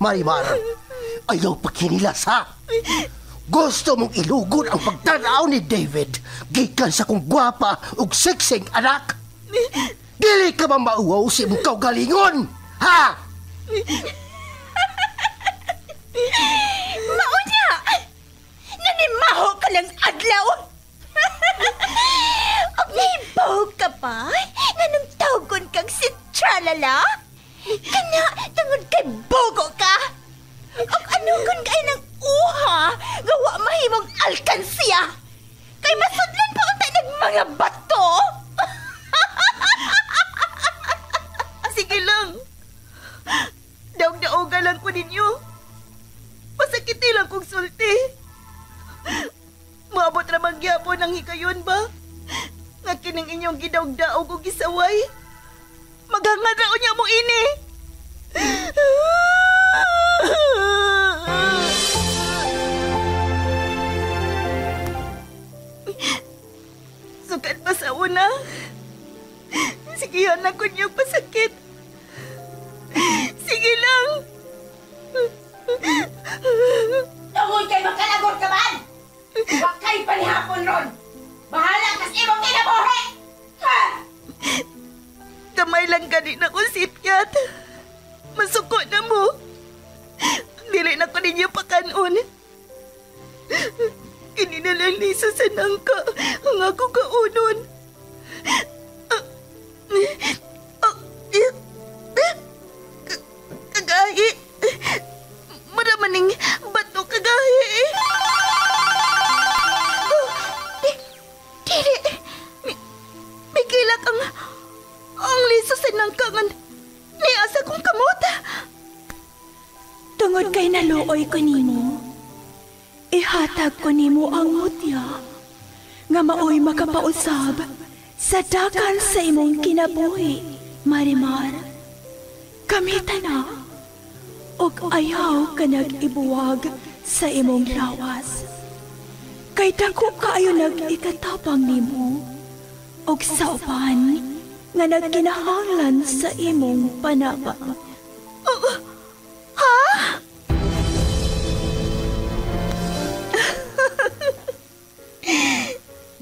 Marimar, ayaw pagkinilas ha. Gusto mong ilugod ang pagtanaw ni David gikan sa kong gwapa ug seksing anak. Dili ka ba mauwaw si mong kaugalingon, ha? Maunya! Nanimaho ka ng adlaw! Og nahibaw ka pa? Nanong tawgon kang si Tralala? Kana, tungod kay bogo ka? Og ano kung kay ng uha, gawa mahimong alkansiya? Kay masudlan pa unta ng mga bato? Sige lang. Daog-daoga lang ko ninyo. Masakiti lang kong sulti. Maabot ramang gyapon ang hikayon ba? Nga kining inyong gidaog-daog o gisaway. Maghangad raon niya mo ini. Sukat pa sa una. Sigihan ako niyong pasakit. Sige lang. Tungod kay makalagor ka man! Huwag kayo palihapon ron! Bahala kas imong kinabuhi! Ha! Kamay lang gani na ko sipyat. Masuko na mo. Dili na ko ninyo pakanon. Kininalang liso sa nangka ang ako kaunon. Kagahi. Maramaning bato kagahi. Dili. May kilak ang liso sa nangkangan ni asa kong kamot. Tungod kay naluoy ko nimo, ihatag ko nimo ang mutya nga maoy makapausab sa dagan sa imong kinabuhi, Marimar. Kamita na, og ayaw ka nag-ibuwag sa imong lawas. Kay dako kaayo nag-ikatabang nimo, og sa uban nga nagkinahanglan sa imong panaba. Ha?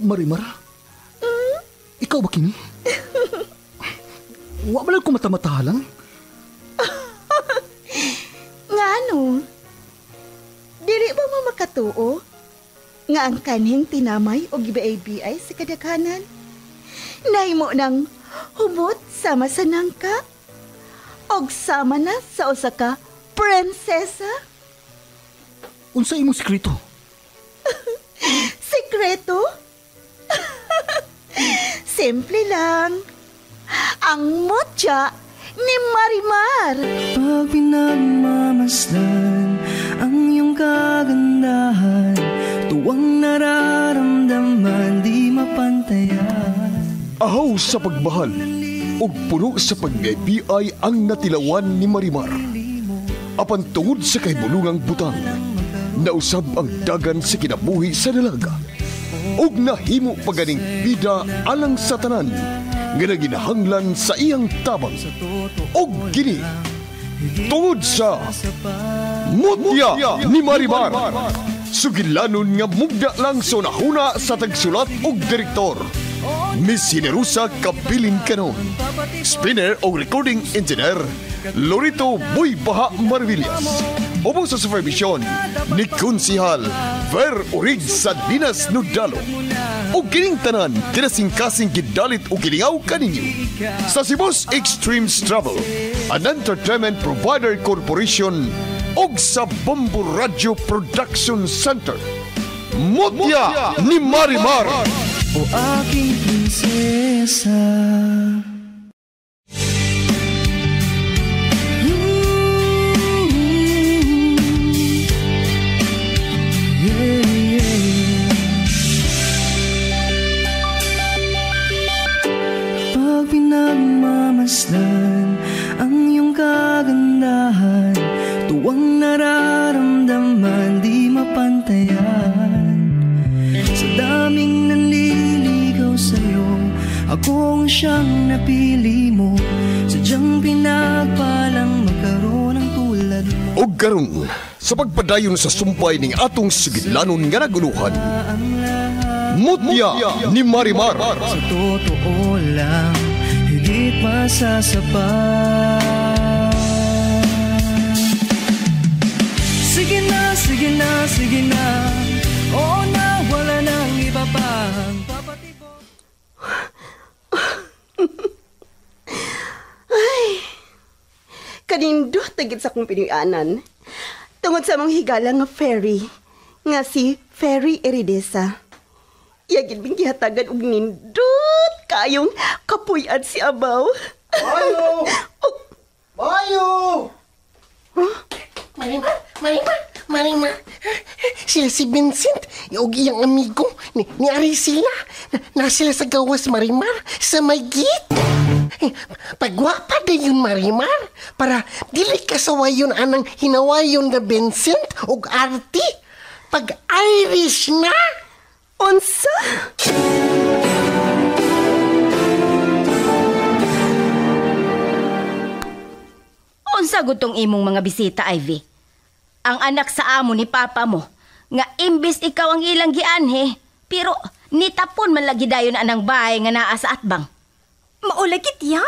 Marimar? Ikaw ba kini? Wa ba lang ko mata-matahalang? Ngano? Dili ba mo makatuo? Nga ang kanhing tinamay o gibaay-biay sa kadaghanan? Nahimo ng humot sama sa nangka? Og sama na sa usa ka prinsesa? Unsa imong sekreto? Sekreto? Simple lang. Ang mutya ni Marimar. Pag pinagmamasdan ang iyong kagandahan, tuwang nararamdaman di mapantayan. Ahaw sa pagmahal ug puno sa pag-ibig ang natilawan ni Marimar. Apan tungod sa kahibulungang butang, nausab ang dagan sa kinabuhi sa dalaga. Ug nahimo paganing bida alang sa tanan nga naginahanglan sa iyang tabang. Og kini tungod sa mutya ni Marimar, sugilanon nga mugda lang sa nahuna sa tagsulat og direktor. Miss Generosa Kabilin Canon, spinner o recording engineer Lorito Boy Baha Marvillas. Opo sa supervision ni Konsihal Ver Urig sa Dinas Nudalo. O kining tanan, kinasing-kasing gidalit o gilingaw kaninyo sa Cebu's Extremes Travel, an entertainment provider corporation og sa Bombo Radio Production Center. Mutya ni Marimar. O aking prinsesa. Pag pinagmamasdan ang iyong kagandahan, tuwang nararamdaman di mapantayan. Sa daming nanliligaw sa'yo, akong siyang napili mo. Sadyang pinagpalang magkaroon ng tulad mo. ug karon sa pagpadayon sa sumpay ning atong sugidlanon nga naguluhan. Mutya ni Marimar. Sa totoo lang, higit masasapat. Sige na, sige na, sige na. Oo na, wala nang iba pang papatibok. Ay, kanindo tagit sa kong pinuyanan. Tungod sa mong higala nga fairy, nga si Fairy Iridesa. Yagin bing gihatagan og nindot kayong kapuy-an si Abaw. Mayo! Mayo! Huh? Marimar. Sila si Vincent, yung iyang amigo, ni Arisila. Na sila sa gawas, Marimar, sa may gate. Pagwapa din yun, Marimar, para dili kasawayon anang hinawayon na Vincent o Arti. Pag-Irish na. Unsa? Unsa gutong imong mga bisita, Ivy? Ang anak sa amo ni papa mo, nga imbis ikaw ang ilang gianhe, pero nitapon man lagi dayon anang bahay nga naa sa atbang. Maulagit ya.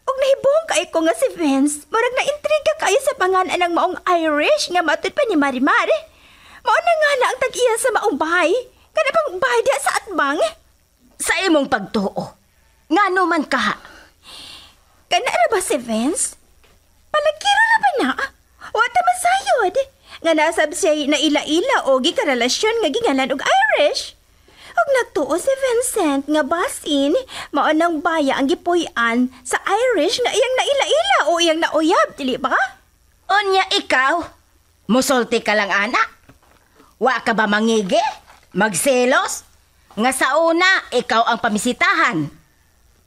Og nahibong kay ko nga si Vince, murag na intriga kayo sa pangalan ng maong Irish nga matud pa ni Marimar. Mao na nga na ang tag-iya sa maong bahay. Kana bang bahay diya sa atbang? Sa imong pagtuo, ngano man kaha? Kana na ba si Vince? Palagkiro na ba na? Wata masayod. Nga nasab siya na ila-ila o gikarelasyon nga gingalan og Irish. Og nagtuo si Vincent nga basin, mao nang baya ang gipuy-an sa Irish nga iyang naila-ila o iyang nauyab, dili ba? Unya ikaw, musulti ka lang anak. Wa ka ba mangigi? Magselos? Nga sa una, ikaw ang pamisitahan.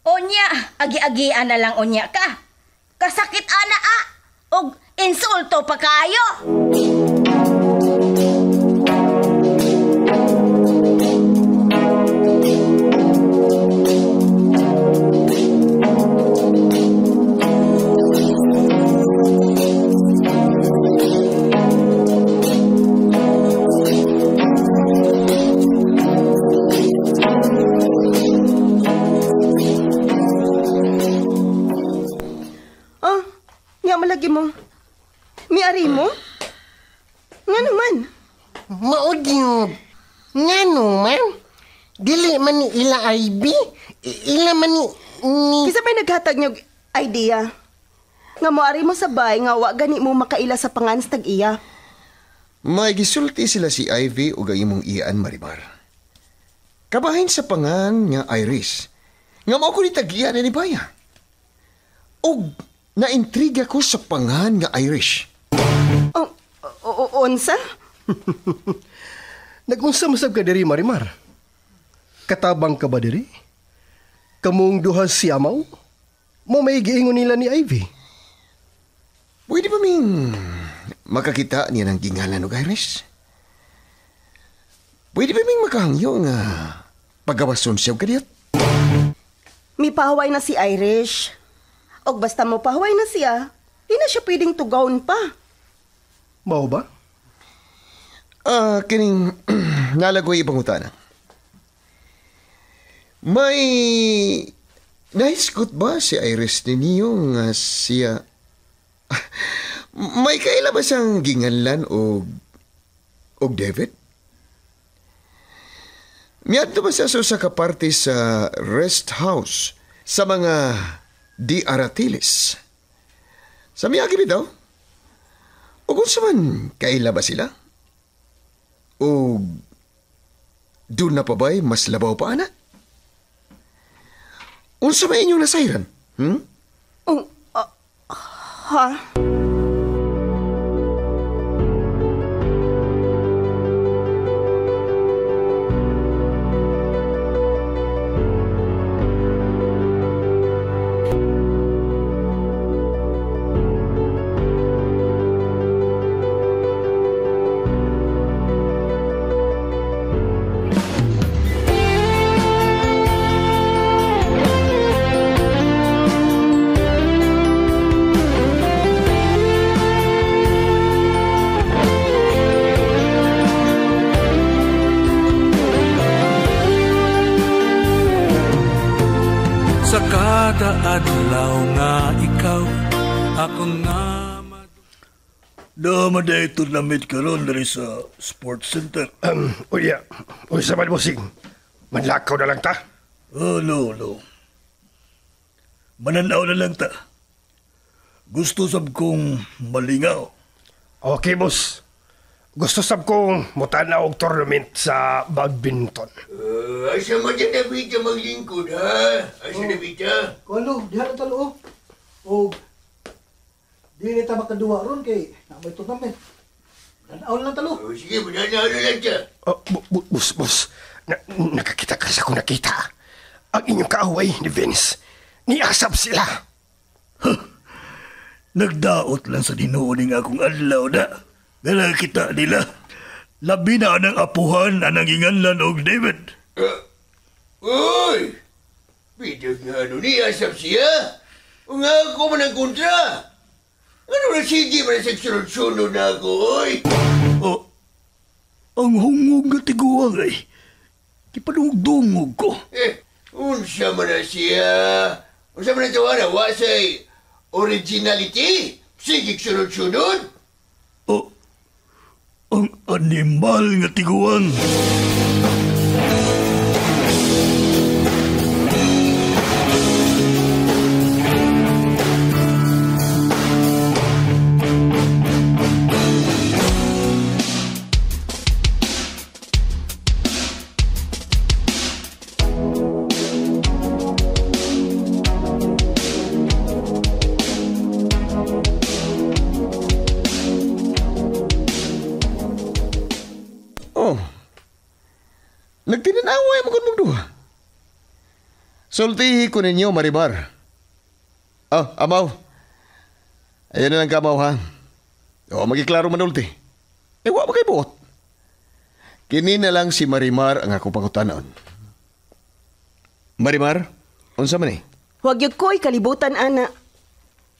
Unya, agi-agian na lang unya ka. Kasakit ana og insulto pa kayo. Malagi mo. Miari mo? Nga naman. Maudyod. Nga naman. Dili man ni ila Ivy. Ila man ni... Kisa may naghatag niyog idea. Nga moari mo sabay nga wa gani mo makaila sa pangans tag-iya. May gisulti sila si Ivy o gayimong iyaan, Marimar. Kabahin sa pangan nga Iris. Nga mao ko ni tag-iya na ni Baya. Og naintriga ko sa pangan nga Irish. Unsa? Nagunsa masab ka diri, Marimar? Katabang ka ba diri? Kamong duha si Amaw? Mo may giingon nila ni Ivy. Pwede ba ming makakita niya ng gingalan og Irish? Pwede ba ming makahangyo nga pagawason siya ka diyat? Mi pahaway na si Irish. Og basta mo pahuway na siya, di na siya pwedeng tugawon pa. Mao ba? Kining nalagoy ibang utana. May naisgot ba si Iris ninyo nga siya... May kaila ba siyang ginganlan og David? Miyadto ba siya sa kaparte sa rest house sa mga Di Aratiles? Sa miyagi bitaw? O kung saman, kaila ba sila? O doon na pa ba'y mas labaw pa, anak? Unsa ba inyong nasayran? Ha? Kada adlaw nga ikaw ako nga Namaday tournament karon dari sa sports center. Uya, sa man mo sing. Manlakaw na lang ta. No. Mananaw na lang ta. Gusto sab kong malingaw. Okay, boss. Gusto sab kong mutanaw og tournament sa badminton. Asa mo dyan na bita maglingkod, ha? Asa na bita? Kalo, diha na talo. O, di na ta makaduwa ron kay na may tournament. Nanaw lang talo. Sige, mananaw na lang ta. Boss. Nakakita ka sa kung nakita. Ang inyong kaaway ni Vince. Niasab sila. Nagdaot lang sa dinuuning akong adlaw na. Nakakita nila. Labi na ang apuhan na nanginganlan og David. Uy! Bidag nga niasab siya. Nga ako man ang kontra. Ano na sige man sa sunod-sunod na ako, oy? Ang hungog nga tiguang ay kipadungdungog ko. Unsa man na siya? Unsa man na tawana? Wasay originality? Sige sunod-sunod? Ang animal nga tiguang. Nagtinanaway mo kung mong duha. Sultihi ko ninyo, Marimar. Amaw. Ayan na lang ka, Amaw, ha? Magiklaro manulti. Wa ba kay buot? Kini na lang si Marimar ang ako pangutanon. Marimar, unsa man eh? Huwag yun ko'y kalibutan, ana.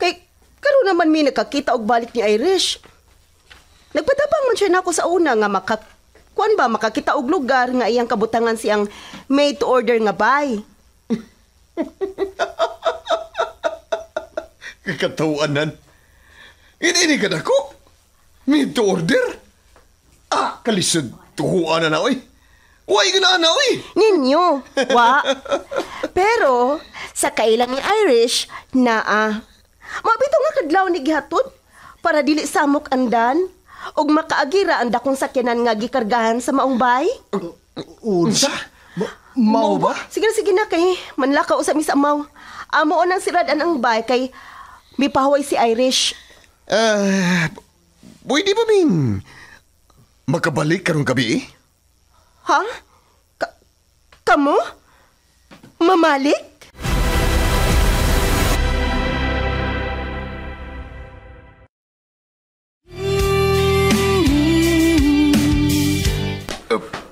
Kay, karon naman mi nakakita og balik ni Irish. Nagpatabang man siya na ako sa una nga makakita og lugar nga iyang kabutangan siyang made to order nga bay. Kakatawanan. Ini ka na ko? Made to order? Kalisod. Tuhuan na oy. Huwag na na oy. Ninyo, wa. Pero, sa kailang ni Irish, mabito nga kadlaw ni gihatod para dili samok andan og makaagira ang dakong sakyanan nga gikargahan sa maong bay. Unsa? Mao ba? Sige na kay manlakaw sa mis amaw. Amo nang siradan ang bay kay mipahuway si Irish. Pwede ba ming makabalik karong gabi? Ha? Kamo? Mamalik?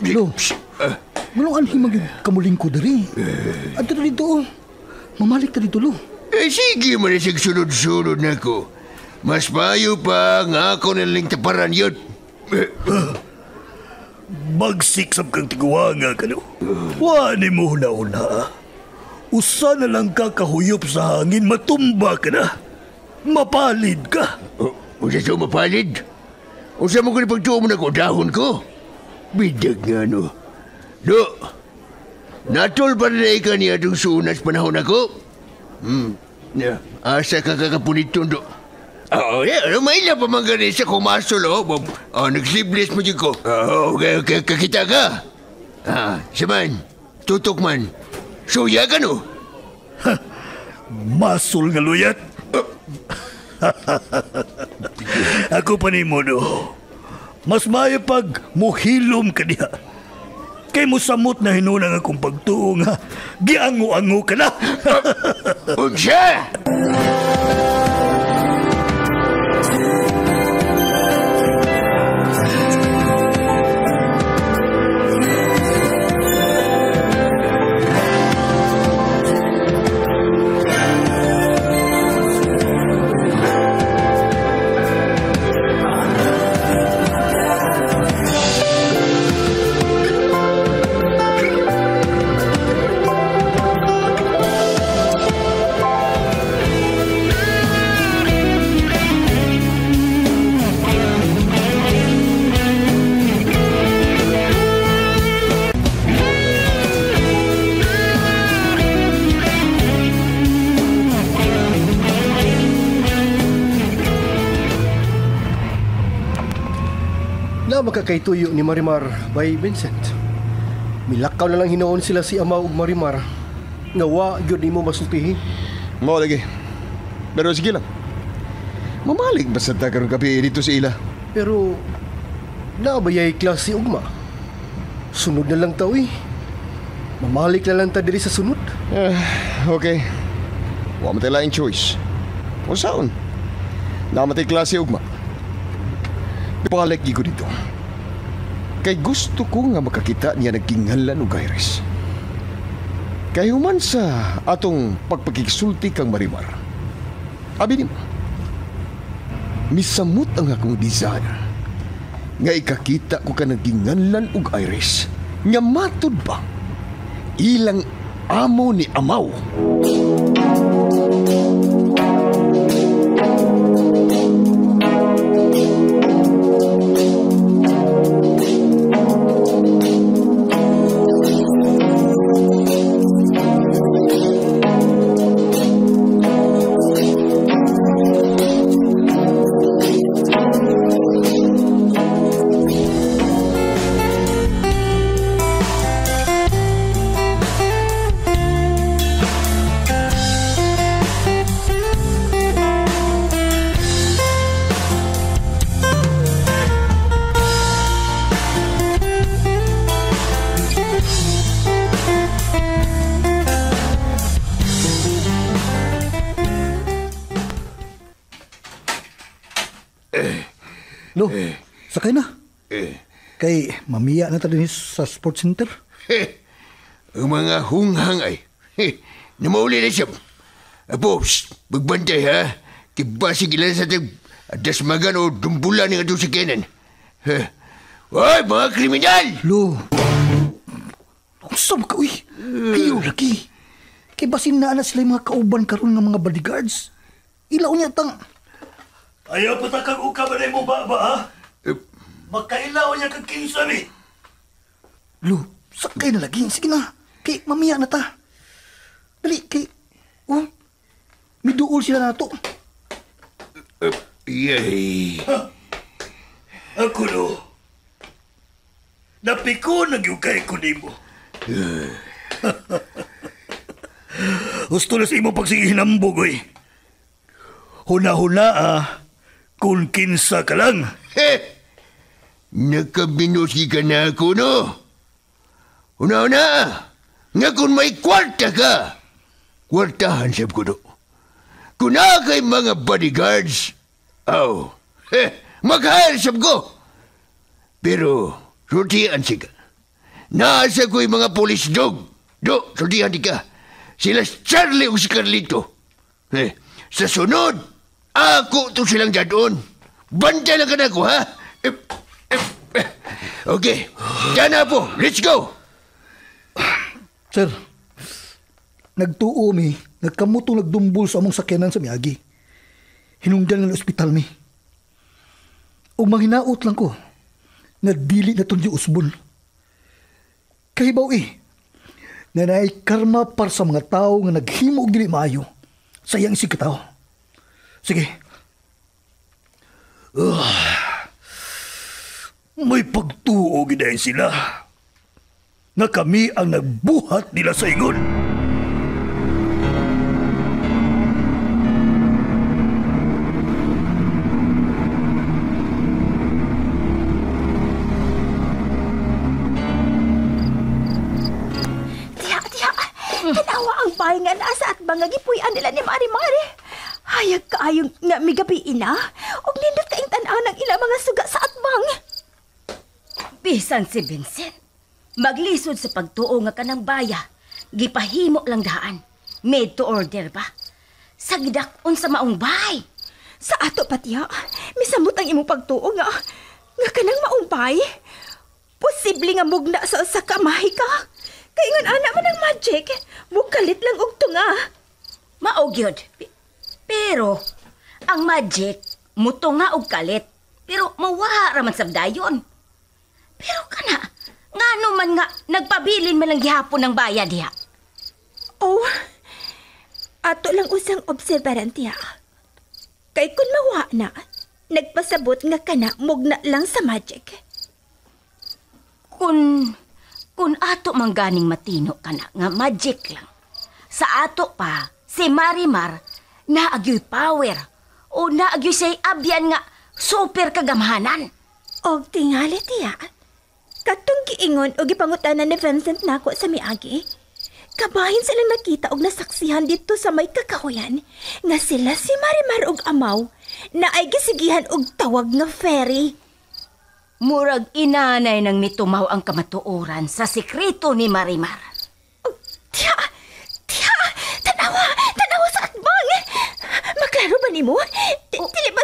Lo, malong anhi magkamuling ko dari. Adto na dito, mamalik ta dito, lo. Sige man isig sunod-sunod na ko. Mas mayo pa nga ako naling taparan yun. Magsiksab kang tiguanga ka, no? Wani mo una. Usa na lang ka kahuyop sa hangin, matumba ka na. Mapalid ka. Usa siya mapalid? Usa mo ko pagtuo mo na ko, dahon ko? Bidag nga, no? Natol pa na ka niya itong sunas panahon ako? Asa ka kakapunit tondo? Maila pa man gani sa kumasol, nag-sleeveless mo dyan ko. Okay, kakita ka? Saman, tutok man. Suya ka, no? Masol nga luyat. Ako pa ni mo, no? Mas mayo pag muhilom ka diha. Kay mo samot na hinunang akong pagtuo nga giango-ango ka na. Unsa? Na makakaytuyo ni Marimar by Vincent. Milakaw na lang hinoon sila si Amaw ug Marimar. Nga wa gyud nimo masultihi. Mao lagi. Pero sige lang. Mamalig ba sa karong gabi dito sa ila? Pero nabayay klase ugma. Sunod na lang taw eh. Mamalik na lang ta diri sa sunod. Okay. Wa man tayo laing choice. O saan? Namatay klase ugma. Palik ko dito. Kay gusto ko nga makakita niya nagkingalan og Iris. Kay human sa atong pagpagkisulti kang Marimar. Abi nimo. Misamot ang akong desire nga ikakita ko ka nagkingalan og Iris. Nga matud ba? Ilang amo ni Amaw. Lo, sakay na. Kay mamiya na tayo sa sports center. Ang mga hunghang ay. Namauli na siya. Apo, magbantay ha. Kibasig ilan sa tag dasmagan o dumbulan ng atong sakyanan. Hoy, mga kriminal! Lo, saan ka, uy? Ayaw lagi. Kay basin na sila yung mga kauban karon ng mga bodyguards. Ilaw niya tang... Ayaw patakag uka ba mo ba, ha? Makailaw niya kag kinsa ni. Lu, sakay na lagi. Sige na. Kay mamiya na ta. Dali, kay... Oh, miduol sila na to. Yay. Ako no. Napiko nagyugay ko ni mo. Gusto na sa imo pagsihinambog, oy. Huna-huna, kung kinsa ka lang. Nakabinosi ka na ako, no? Una-una, nga kung may kwarta ka, kwartahan sab ko, no? Kung kay mga bodyguards, mag-hire sab ko. Pero, sutihan siya. Nasa ko'y mga police dog. Sutihan di ka. Sila Charlie o si Carlito. Sa sunod, ako to silang dadon. Bantay lang ka na ako, ha? Okay, dyan na po. Let's go. Sir, nagtuo mi, nagkamutong nagdumbol sa among sakyanan sa Miyagi. Hinungdan ng ospital mi. O manghinaot lang ko, na dili na tunyo usbon. Kahibaw na naay karma para sa mga tao nga naghimo og dili maayo. Sayang si katao. Sige. May pagtuo gidayon sila na kami ang nagbuhat nila sa ingon. Tanawa ang bahay nga nasa at bangagipuyan nila ni Mari-Mari. Hayag kaayong nga migabiin na. Og nindot kaing tanaw ng ilang mga suga sa atbang. Bisan si Vincent. Maglisod sa pagtuo nga kanang baya. Gipahimo lang daan. Made to order ba? Sa gidakon sa maong bahay. Sa ato patiya, misamot ang imong pagtuo nga kanang maong bahay. Posible nga mugna sa kamahi ka. Kaingon ana man ang magic. Mukalit lang og tunga. Maogyod. Pero, ang magic, mutunga og kalit. Pero mawaha raman sa dayon. Pero kana, ngano man nga, nagpabilin man lang gihapon ng bayad diha. Oh, ato lang usang obserbaran tiya. Kay kun mawa na, nagpasabot nga kana mugna lang sa magic. Kung ato mangganing matino ka na, nga magic lang. Sa ato pa, si Marimar, naagyo'y power o naagyo'y say abyan nga super kagamhanan. Og tingali tiya, katong giingon o gipangutanan ni Vincent nako sa miagi, kabahin silang nakita og nasaksihan dito sa may kakahuyan nga sila si Marimar og amaw na ay gisigihan og tawag nga fairy. Murag inanay nang mitumaw ang kamatuoran sa sikreto ni Marimar. Oh, tiya, tanawa sa atbang. Maklaro ba nimo? Dili ba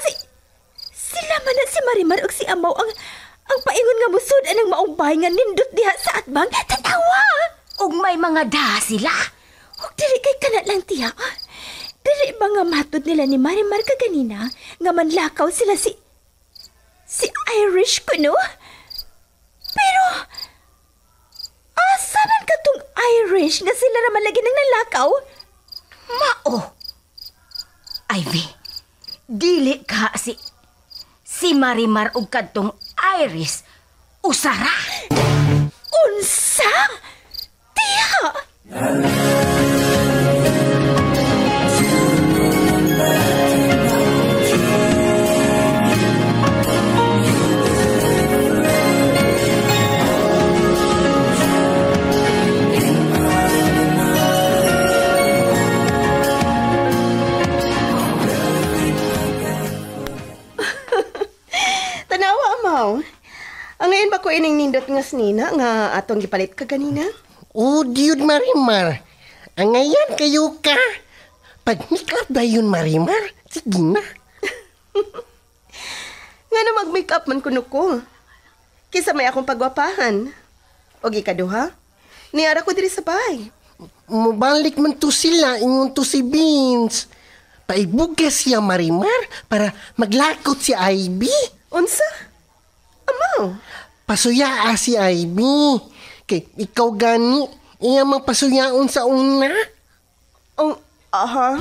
sila man na si Marimar og si amaw ang paingon nga musod anang maong bahay nga nindot diha sa atbang? Tanawa! Og may mga daha sila. Og dili kay kana lang tiya. Dili ba nga matod nila ni Marimar kaganina nga manlakaw sila si Irish kuno? Pero asa man katong Irish nga sila naman lagi nang nalakaw? Mao. Ivy, dili ka si Marimar og kadtong Iris usara. Unsa? Tiya! Tanawa, amaw. Ang ngayon ba ko ining nindot nga snina nga atong gipalit ka ganina? Oh, Diyod Marimar. Ang ngayon kayo ka. Pag-make-up ba yun, Marimar? Sige na. Nga na mag-make-up man kuno ko. Kisa may akong pagwapahan. O ikaduha, niara ko diri sa bahay. Mubalik man to sila, ingon to si Vince. Paibugas siya, Marimar, para maglakot si Ivy. Unsa? Amaw? Pasuyaa si Ivy. Kay ikaw gani, iya mang pasuyaon sa una. Oh, aha.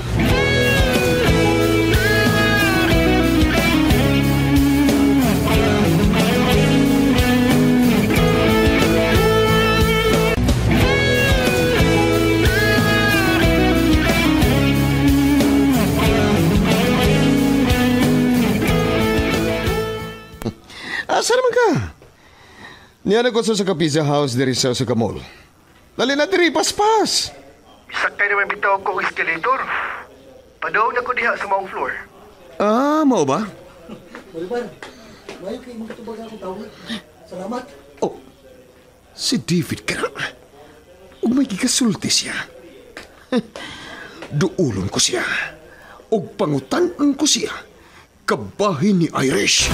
Asa naman ka? Niyan ako sa pizza house diri sa mall. Dali na diri, paspas. Sakay naman bitaw ko escalator. Padaw na ko diha sa maong floor. Ah, mao ba? Marimar, mayo kayo magtubag akong tawag. Salamat. Oh, si David ka na. Ug may gigasulti siya. Duulon ko siya. Ug pangutan-an ko siya. Kabahin ni Irish.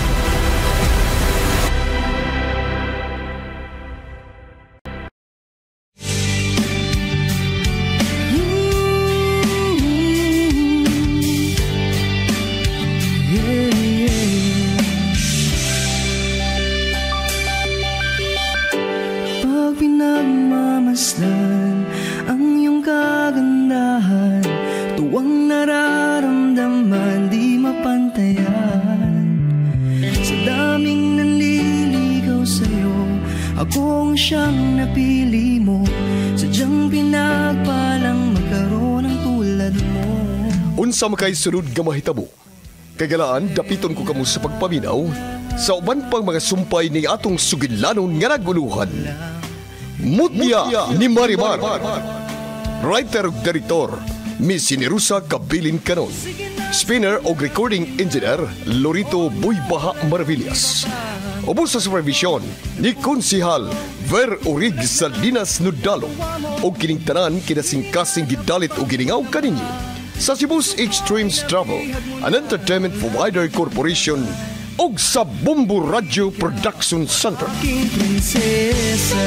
Pag pinagmamasdan ang iyong kagandahan, tuwang nararamdaman di mapantayan. Sa daming nanliligaw sa'yo, akong siyang napili mo. Sadyang pinagpalang magkaroon ng tulad mo. Unsa makay sunod nga mahitabo? Kagalaan, dapiton ko kamo sa pagpaminaw sa uban pang mga sumpay ni atong sugilanon nga naguluhan. Mutya ni Marimar. Writer ug Director, Miss Sinerusa Kabilin Canon. Spinner o Recording Engineer, Lorito Buybaha Maravillas. Ubos sa supervision ni Konsihal Ver Orig Salinas Nudalo o kining tanan kinasingkasing gidalit o giningaw kaninyo sa Cebu's Extremes Travel, an entertainment provider corporation og sa Bombo Radio Production Center. King Prinsesa.